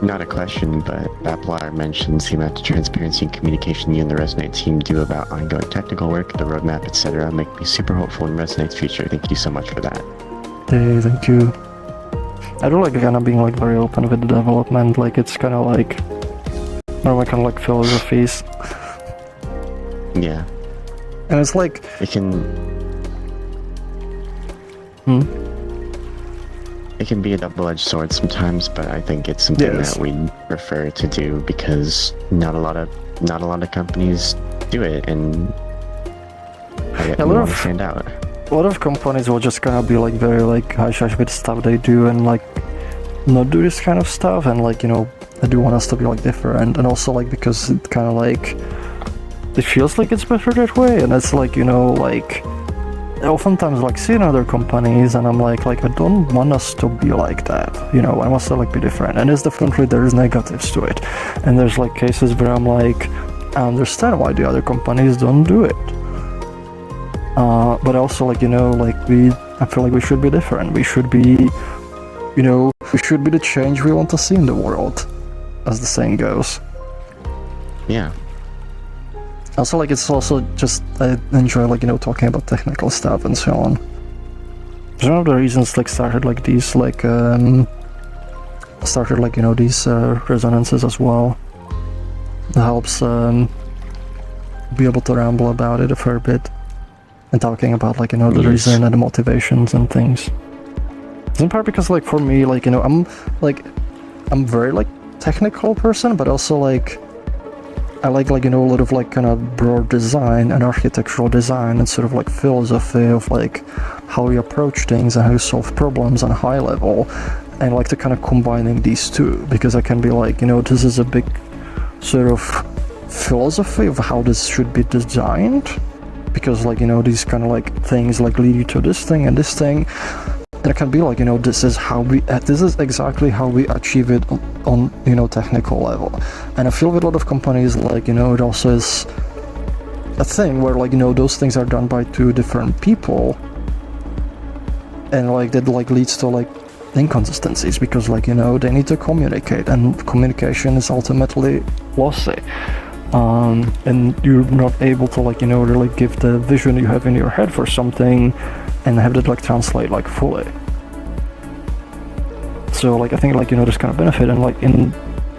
not a question, but Applar mentions the amount of transparency and communication you and the Resonite team do about ongoing technical work, the roadmap, etc. make me super hopeful in Resonite's future. Thank you so much for that. Hey, thank you. I do like kind of being like very open with the development, like it's kind of like one of my kind of like philosophies. Yeah. And it's like... It can... It can be a double-edged sword sometimes, but I think it's something that we prefer to do because not a lot of companies do it, and I want to stand out. A lot of companies will just kind of be like very like hush-hush with stuff they do and like not do this kind of stuff, and like, you know, I do want us to be like different, and also like because it kind of like it feels like it's better that way, and it's like, you know, like I oftentimes like see in other companies and I'm like I don't want us to be like that, you know, I want us to like be different, and it's definitely there's negatives to it, and there's like cases where I'm like I understand why the other companies don't do it. But also, like, you know, like I feel like we should be different. We should be, you know, we should be the change we want to see in the world, as the saying goes. Yeah. Also, like, it's also just, I enjoy, like, you know, talking about technical stuff and so on. It's one of the reasons, like, started, like, these, like, you know, these resonances as well. It helps be able to ramble about it a fair bit. And talking about, like, you know, the reason and the motivations and things. It's in part because, like, for me, like, you know, I'm very, like, technical person, but also, like, I like, you know, a lot of, like, kind of broad design and architectural design and sort of, like, philosophy of, like, how we approach things and how we solve problems on a high level. And I like to kind of combining these two, because I can be like, you know, this is a big sort of philosophy of how this should be designed. Because, like, you know, these kind of like things like lead you to this thing and this thing, and it can be like, you know, this is exactly how we achieve it on, you know, technical level. And I feel with a lot of companies, like, you know, it also is a thing where, like, you know, those things are done by two different people, and like that like leads to like inconsistencies, because, like, you know, they need to communicate, and communication is ultimately lossy. And you're not able to, like, you know, really give the vision you have in your head for something and have it, like, translate, like, fully. So, like, I think, like, you know, there's kind of benefit, and, like, in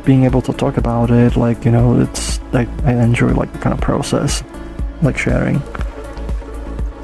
being able to talk about it, like, you know, it's, like, I enjoy, like, the kind of process, like, sharing.